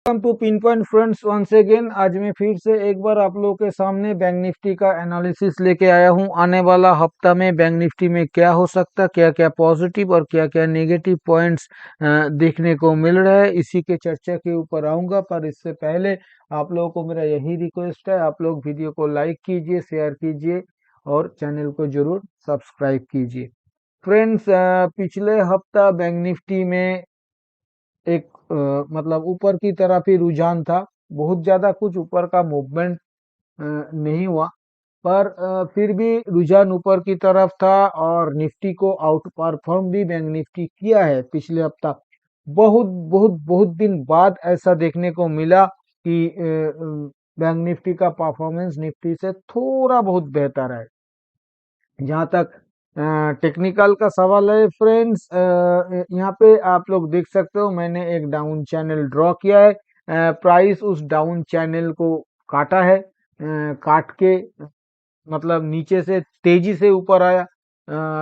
Welcome to pin point friends once again. आज मैं फिर से एक बार आप लोगों के सामने बैंक निफ्टी का एनालिसिस लेके आया हूं। आने वाला हफ्ता में बैंक निफ्टी में क्या हो सकता, क्या क्या पॉजिटिव और क्या क्या नेगेटिव पॉइंट्स देखने को मिल रहा है, इसी के चर्चा के ऊपर आऊंगा। पर इससे पहले आप लोगों को मेरा यही रिक्वेस्ट है, आप लोग वीडियो को लाइक कीजिए, शेयर कीजिए और चैनल को जरूर सब्सक्राइब कीजिए। फ्रेंड्स, पिछले हफ्ता बैंक निफ्टी में एक मतलब ऊपर की तरफ ही रुझान था। बहुत ज्यादा कुछ ऊपर का मूवमेंट नहीं हुआ, पर फिर भी रुझान ऊपर की तरफ था और निफ्टी को आउट परफॉर्म भी बैंक निफ्टी किया है पिछले हफ्ता। बहुत बहुत बहुत दिन बाद ऐसा देखने को मिला कि बैंक निफ्टी का परफॉर्मेंस निफ्टी से थोड़ा बहुत बेहतर है। जहाँ तक टेक्निकल का सवाल है फ्रेंड्स, यहाँ पे आप लोग देख सकते हो मैंने एक डाउन चैनल ड्रॉ किया है। प्राइस उस डाउन चैनल को काटा है, काट के मतलब नीचे से तेजी से ऊपर आया,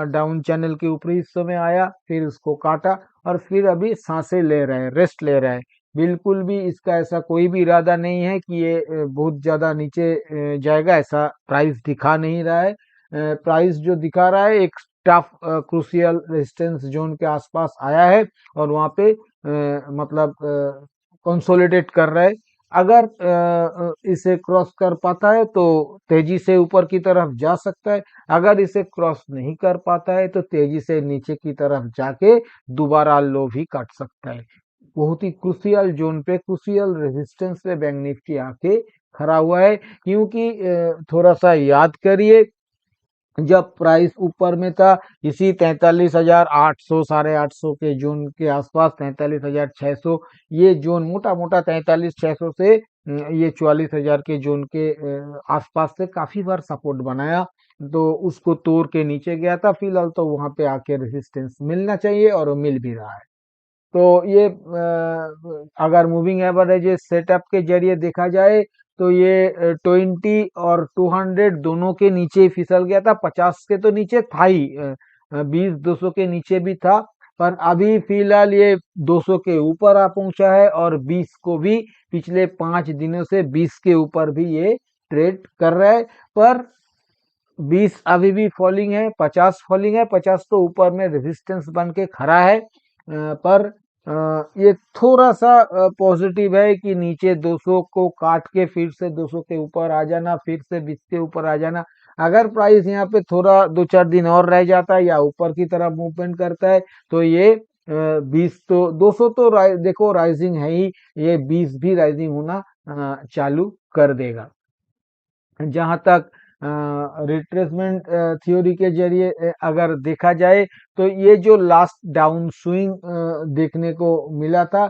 डाउन चैनल के ऊपरी हिस्से में आया, फिर उसको काटा और फिर अभी सांसें ले रहा है, रेस्ट ले रहा है। बिल्कुल भी इसका ऐसा कोई भी इरादा नहीं है कि ये बहुत ज्यादा नीचे जाएगा, ऐसा प्राइस दिखा नहीं रहा है। प्राइस जो दिखा रहा है एक टफ क्रूशियल रेजिस्टेंस जोन के आसपास आया है और वहां पे मतलब कंसोलिडेट कर रहा है। अगर इसे क्रॉस कर पाता है तो तेजी से ऊपर की तरफ जा सकता है। अगर इसे क्रॉस नहीं कर पाता है तो तेजी से नीचे की तरफ जाके दोबारा लो भी काट सकता है। बहुत ही क्रूशियल जोन पे, क्रूशियल रेजिस्टेंस पे बैंक निफ्टी आके खड़ा हुआ है। क्योंकि थोड़ा सा याद करिए, जब प्राइस ऊपर में था इसी 43,800 850 के जोन के आसपास, 43,600, ये जोन मोटा मोटा 43,600 से ये 44,000 के जोन के आसपास से काफी बार सपोर्ट बनाया, तो उसको तोड़ के नीचे गया था। फिलहाल तो वहां पे आके रेजिस्टेंस मिलना चाहिए और वो मिल भी रहा है। तो ये अगर मूविंग एवरेज सेटअप के जरिए देखा जाए तो ये 20 और 200 दोनों के नीचे ही फिसल गया था। 50 के तो नीचे था ही, 20 200 के नीचे भी था, पर अभी फिलहाल ये 200 के ऊपर आ पहुंचा है और 20 को भी पिछले 5 दिनों से 20 के ऊपर भी ये ट्रेड कर रहा है। पर 20 अभी भी फॉलिंग है, 50 फॉलिंग है, 50 तो ऊपर में रेजिस्टेंस बन के खड़ा है। पर ये थोड़ा सा पॉजिटिव है कि नीचे 200 को काट के फिर से 200 के ऊपर आ जाना, फिर से 20 के ऊपर आ जाना। अगर प्राइस यहाँ पे थोड़ा 2 4 दिन और रह जाता है या ऊपर की तरफ मूवमेंट करता है तो ये 20 तो 200 तो देखो राइजिंग है ही, ये 20 भी राइजिंग होना चालू कर देगा। जहां तक रिट्रेसमेंट थ्योरी के जरिए अगर देखा जाए तो ये जो लास्ट डाउन स्विंग देखने को मिला था,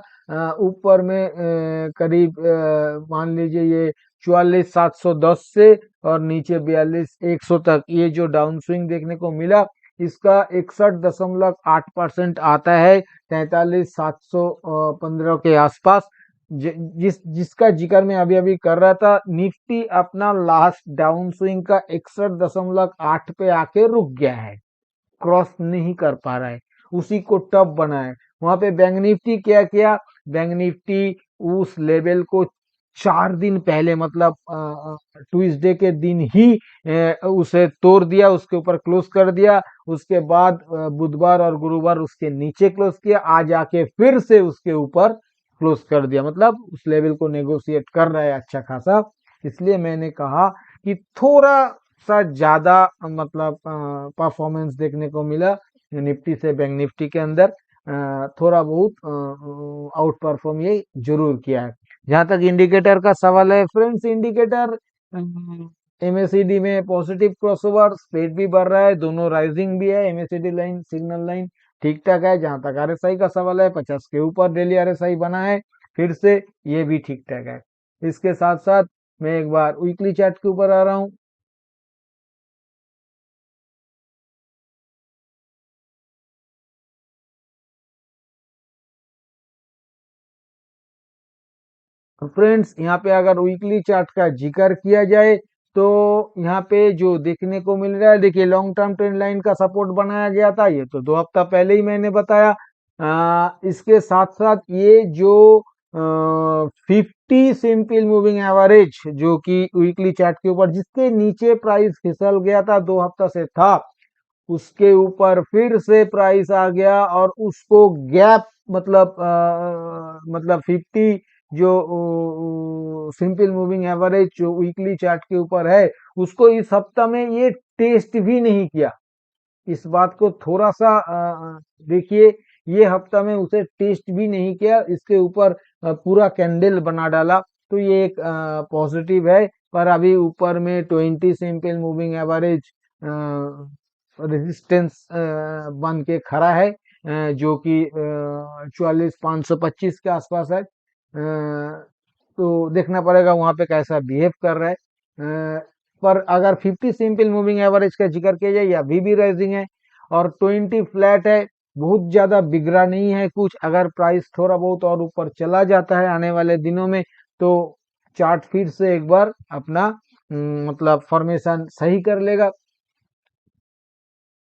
ऊपर में करीब मान लीजिए ये 44,710 से और नीचे 42,100 तक ये जो डाउन स्विंग देखने को मिला, इसका 61.8% आता है 43,715 के आसपास। जिसका जिक्र मैं अभी अभी कर रहा था, निफ्टी अपना लास्ट डाउन स्विंग का 61.8 पे आके रुक गया है, क्रॉस नहीं कर पा रहा है, उसी को टफ बना है। वहां पे बैंक निफ्टी क्या किया, बैंक निफ्टी उस लेवल को 4 दिन पहले मतलब ट्यूसडे के दिन ही उसे तोड़ दिया, उसके ऊपर क्लोज कर दिया। उसके बाद बुधवार और गुरुवार उसके नीचे क्लोज किया, आज आके फिर से उसके ऊपर क्लोज कर दिया, मतलब उस लेवल को नेगोशिएट कर रहा है अच्छा खासा। इसलिए मैंने कहा कि थोड़ा सा ज्यादा मतलब परफॉर्मेंस देखने को मिला निफ्टी से बैंक निफ्टी के अंदर। थोड़ा बहुत आउट परफॉर्म ये जरूर किया है। जहां तक इंडिकेटर का सवाल है फ्रेंड्स, इंडिकेटर एमएसीडी में पॉजिटिव क्रॉसओवर, स्प्रेड भी बढ़ रहा है, दोनों राइजिंग भी है, एमएसीडी लाइन सिग्नल लाइन ठीक ठाक है। जहां तक आरएसआई का सवाल है, 50 के ऊपर डेली आरएसआई बना है फिर से, ये भी ठीक ठाक है। इसके साथ साथ मैं एक बार वीकली चार्ट के ऊपर आ रहा हूँ। फ्रेंड्स, यहाँ पे अगर वीकली चार्ट का जिक्र किया जाए तो यहाँ पे जो देखने को मिल रहा है, देखिए लॉन्ग टर्म ट्रेंड लाइन का सपोर्ट बनाया गया था, ये तो 2 हफ्ता पहले ही मैंने बताया। इसके साथ साथ ये जो 50 सिंपल मूविंग एवरेज जो कि वीकली चार्ट के ऊपर जिसके नीचे प्राइस फिसल गया था, 2 हफ्ता से था, उसके ऊपर फिर से प्राइस आ गया और उसको गैप मतलब 50 जो सिंपल मूविंग एवरेज जो वीकली चार्ट के ऊपर है, उसको इस हफ्ता में ये टेस्ट भी नहीं किया। इस बात को थोड़ा सा देखिए, ये हफ्ता में उसे टेस्ट भी नहीं किया, इसके ऊपर पूरा कैंडल बना डाला, तो ये एक पॉजिटिव है। पर अभी ऊपर में 20 सिंपल मूविंग एवरेज रेजिस्टेंस बन के खड़ा है, जो कि 44,525 के आसपास है। तो देखना पड़ेगा वहां पे कैसा बिहेव कर रहा है। पर अगर 50 सिंपल मूविंग एवरेज का जिक्र किया जाए, अभी भी राइजिंग है और 20 फ्लैट है, बहुत ज्यादा बिगड़ा नहीं है कुछ। अगर प्राइस थोड़ा बहुत और ऊपर चला जाता है आने वाले दिनों में, तो चार्ट फिर से एक बार अपना मतलब फॉर्मेशन सही कर लेगा।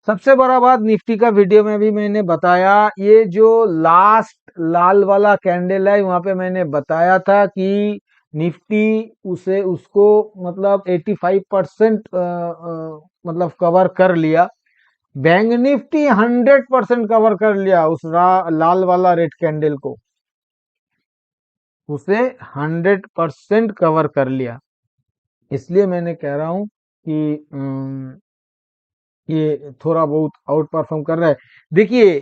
सबसे बड़ा बात निफ्टी का वीडियो में भी मैंने बताया, ये जो लास्ट लाल वाला कैंडल है, वहां पे मैंने बताया था कि निफ्टी उसे उसको मतलब 85% मतलब कवर कर लिया। बैंक निफ्टी 100% कवर कर लिया उस लाल वाला रेड कैंडल को, उसे 100% कवर कर लिया। इसलिए मैंने कह रहा हूं कि ये थोड़ा बहुत आउट परफॉर्म कर रहा है। देखिए,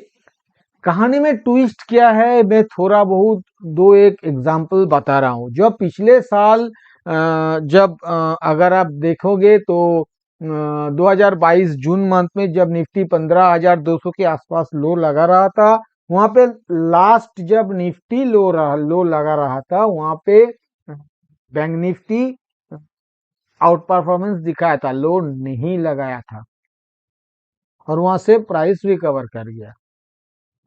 कहानी में ट्विस्ट क्या है, मैं थोड़ा बहुत दो एक एग्जांपल बता रहा हूँ। जब पिछले साल जब अगर आप देखोगे तो 2022 जून मंथ में जब निफ्टी 15,200 के आसपास लो लगा रहा था, वहां पे लास्ट जब निफ्टी लो लगा रहा था, वहां पे बैंक निफ्टी आउट परफॉर्मेंस दिखाया था, लो नहीं लगाया था और वहां से प्राइस रिकवर कर गया।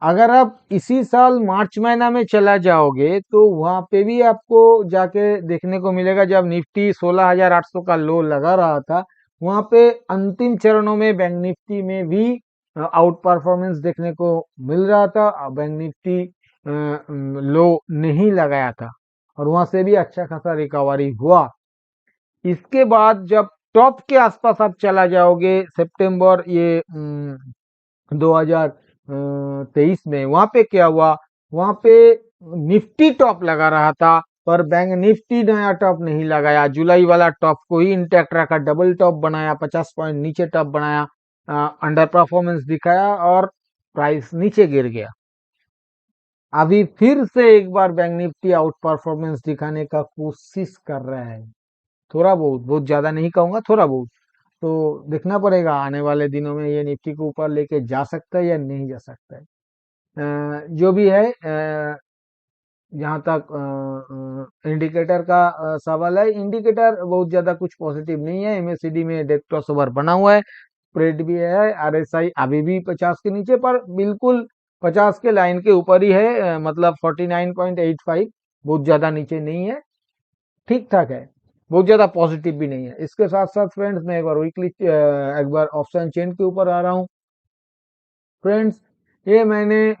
अगर आप इसी साल मार्च महीना में चला जाओगे तो वहां पे भी आपको जाके देखने को मिलेगा, जब निफ्टी 16,800 का लो लगा रहा था, वहां पे अंतिम चरणों में बैंक निफ्टी में भी आउट परफॉर्मेंस देखने को मिल रहा था। बैंक निफ्टी लो नहीं लगाया था और वहां से भी अच्छा खासा रिकवरी हुआ। इसके बाद जब टॉप के आसपास आप चला जाओगे, सितंबर ये 2023 में, वहां पे क्या हुआ, वहां पे निफ्टी टॉप लगा रहा था पर बैंक निफ्टी नया टॉप नहीं लगाया, जुलाई वाला टॉप को ही इंटैक्ट रखा, डबल टॉप बनाया, 50 पॉइंट नीचे टॉप बनाया, अंडर परफॉर्मेंस दिखाया और प्राइस नीचे गिर गया। अभी फिर से एक बार बैंक निफ्टी आउट परफॉर्मेंस दिखाने का कोशिश कर रहा है, थोड़ा बहुत, बहुत ज्यादा नहीं कहूंगा, थोड़ा बहुत। तो देखना पड़ेगा आने वाले दिनों में ये निफ्टी को ऊपर लेके जा सकता है या नहीं जा सकता है। जो भी है, जहाँ तक इंडिकेटर का सवाल है, इंडिकेटर बहुत ज्यादा कुछ पॉजिटिव नहीं है। एमएससीडी में डेथ क्रॉस ओवर बना हुआ है, स्प्रेड भी है, आरएसआई अभी भी 50 के नीचे, पर बिल्कुल 50 के लाइन के ऊपर ही है, मतलब 49.85, बहुत ज्यादा नीचे नहीं है, ठीक ठाक है, बहुत ज्यादा पॉजिटिव भी नहीं है। इसके साथ साथ फ्रेंड्स, मैं एक बार वीकली एक बार ऑप्शन चेन के ऊपर आ रहा हूँ। फ्रेंड्स, ये मैंने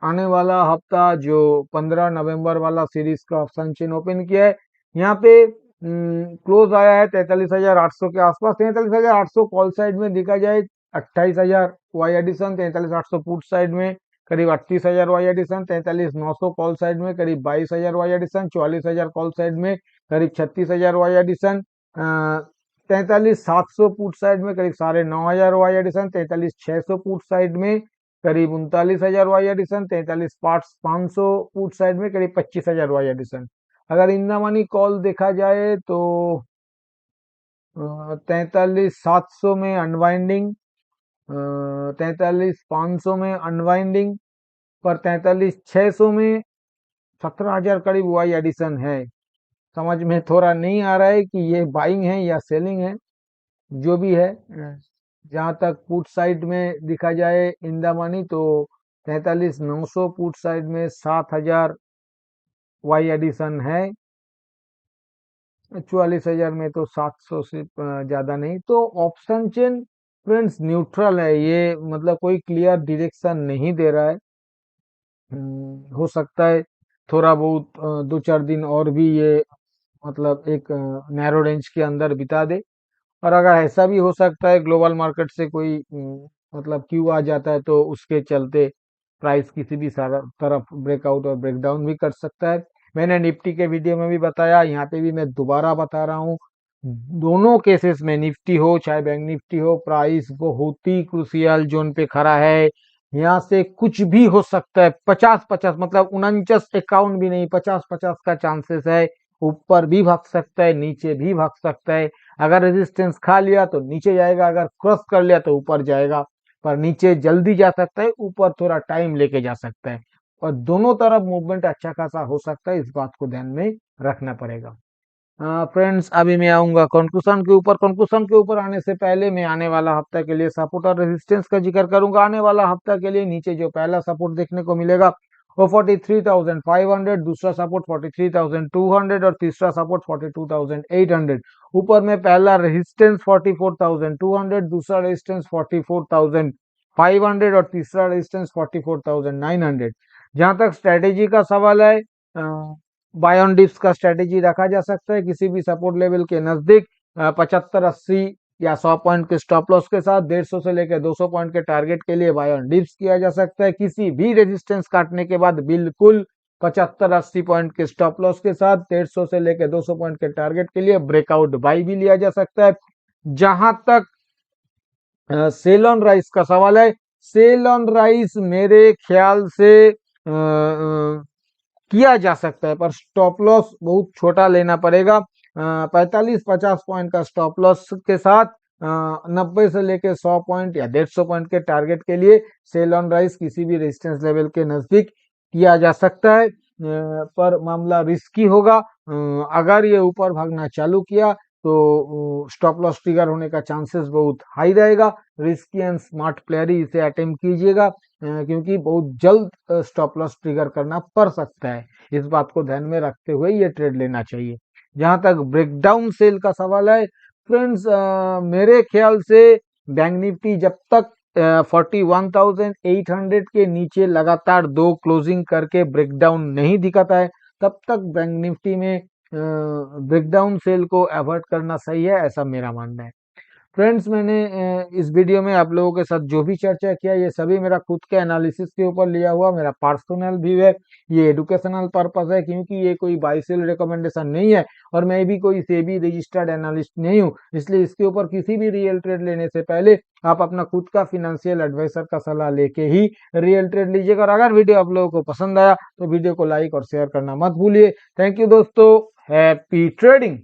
आने वाला हफ्ता जो 15 नवंबर वाला सीरीज का ऑप्शन चेन ओपन किया है, यहाँ पे क्लोज आया है 43,800 के आसपास। 43,800 कॉल साइड में देखा जाए, 28,000 वाई एडिशन, 43,800 पुट साइड में करीब 38,000 वाई एडिशन, 43,900 कॉल साइड में करीब 22,000 वाई एडिशन, 44,000 कॉल साइड में करीब 36,000 वाई एडिशन, 43,700 पुट साइड में करीब 9,500 वाई एडिशन, 43,600 पुट साइड में करीब 39,000 वाई एडिशन, 43,500 पुट साइड में करीब 25,000 वाई एडिशन। अगर इन द मनी कॉल देखा जाए तो 43,700 में अनवाइंडिंग, 43,500 में अनवाइंडिंग, पर 43,600 में 17,000 करीब वाई एडिशन है। समझ में थोड़ा नहीं आ रहा है कि ये बाइंग है या सेलिंग है, जो भी है। जहां तक पुट साइड में दिखा जाए इन द मनी, तो 43,900 पुट साइड में 7,000 वाई एडिशन है, 44,000 में तो 700 से ज्यादा नहीं। तो ऑप्शन चेन फ्रेंड्स न्यूट्रल है, ये मतलब कोई क्लियर डायरेक्शन नहीं दे रहा है। हो सकता है थोड़ा बहुत 2-4 दिन और भी ये मतलब एक नैरो रेंज के अंदर बिता दे। और अगर ऐसा भी हो सकता है ग्लोबल मार्केट से कोई मतलब क्यू आ जाता है तो उसके चलते प्राइस किसी भी सारा तरफ ब्रेकआउट और ब्रेकडाउन भी कर सकता है। मैंने निफ्टी के वीडियो में भी बताया, यहाँ पे भी मैं दोबारा बता रहा हूँ, दोनों केसेस में निफ्टी हो चाहे बैंक निफ्टी हो, प्राइस बहुत ही क्रूसियल जोन पे खड़ा है। यहाँ से कुछ भी हो सकता है, 50-50 मतलब 49-51 भी नहीं, 50-50 का चांसेस है। ऊपर भी भाग सकता है, नीचे भी भाग सकता है। अगर रेजिस्टेंस खा लिया तो नीचे जाएगा, अगर क्रॉस कर लिया तो ऊपर जाएगा। पर नीचे जल्दी जा सकता है, ऊपर थोड़ा टाइम लेके जा सकता है। और दोनों तरफ मूवमेंट अच्छा खासा हो सकता है, इस बात को ध्यान में रखना पड़ेगा। फ्रेंड्स, अभी मैं आऊंगा कंक्लूजन के ऊपर। कंक्लूजन के ऊपर आने से पहले मैं आने वाला हफ्ता के लिए सपोर्ट और रेजिस्टेंस का जिक्र करूंगा। आने वाला हफ्ता के लिए नीचे जो पहला सपोर्ट देखने को मिलेगा वो 43,500, दूसरा सपोर्ट 43,200 और तीसरा सपोर्ट 42,800। ऊपर में पहला रेजिस्टेंस 44,200, दूसरा रेजिस्टेंस 44,500 और तीसरा रेजिस्टेंस 44,900। जहां तक स्ट्रेटेजी का सवाल है, बाय ऑन डिप्स का स्ट्रेटेजी रखा जा सकता है किसी भी सपोर्ट लेवल के नजदीक 75-80 या 100 पॉइंट के स्टॉप लॉस के साथ। 150 से लेकर 200 पॉइंट के टारगेट के लिए बाय ऑन डिप्स किया जा सकता है। किसी भी रेजिस्टेंस काटने के बाद बिल्कुल 75-80 पॉइंट के स्टॉप लॉस के साथ 150 से लेकर 200 पॉइंट के टारगेट के लिए ब्रेकआउट बाई भी लिया जा सकता है। जहां तक सेल ऑन राइस का सवाल है, सेल ऑन राइस मेरे ख्याल से किया जा सकता है, पर स्टॉप लॉस बहुत छोटा लेना पड़ेगा। 45-50 पॉइंट का स्टॉप लॉस के साथ 90 से लेके 100 पॉइंट या 150 पॉइंट के टारगेट के लिए सेल ऑन राइस किसी भी रेजिस्टेंस लेवल के नजदीक किया जा सकता है। पर मामला रिस्की होगा। अगर ये ऊपर भागना चालू किया तो स्टॉप लॉस ट्रिगर होने का चांसेस बहुत हाई रहेगा। रिस्की एंड स्मार्ट प्लेयर ही इसे अटेम्प्ट कीजिएगा, क्योंकि बहुत जल्द स्टॉप लॉस ट्रिगर करना पड़ सकता है। इस बात को ध्यान में रखते हुए ये ट्रेड लेना चाहिए। जहां तक ब्रेकडाउन सेल का सवाल है, फ्रेंड्स, मेरे ख्याल से बैंक निफ्टी जब तक 41,800 के नीचे लगातार दो क्लोजिंग करके ब्रेकडाउन नहीं दिखाता है, तब तक बैंक निफ्टी में ब्रेकडाउन सेल को अवॉइड करना सही है, ऐसा मेरा मानना है। फ्रेंड्स, मैंने इस वीडियो में आप लोगों के साथ जो भी चर्चा किया ये सभी मेरा खुद के एनालिसिस के ऊपर लिया हुआ मेरा पर्सनल व्यू है। ये एडुकेशनल पर्पस है, क्योंकि ये कोई बाय सेल रिकमेंडेशन नहीं है और मैं भी कोई सेबी रजिस्टर्ड एनालिस्ट नहीं हूँ। इसलिए इसके ऊपर किसी भी रियल ट्रेड लेने से पहले आप अपना खुद का फिनेंशियल एडवाइजर का सलाह लेके ही रियल ट्रेड लीजिएगा। और अगर वीडियो आप लोगों को पसंद आया तो वीडियो को लाइक और शेयर करना मत भूलिए। थैंक यू दोस्तों, हैप्पी ट्रेडिंग।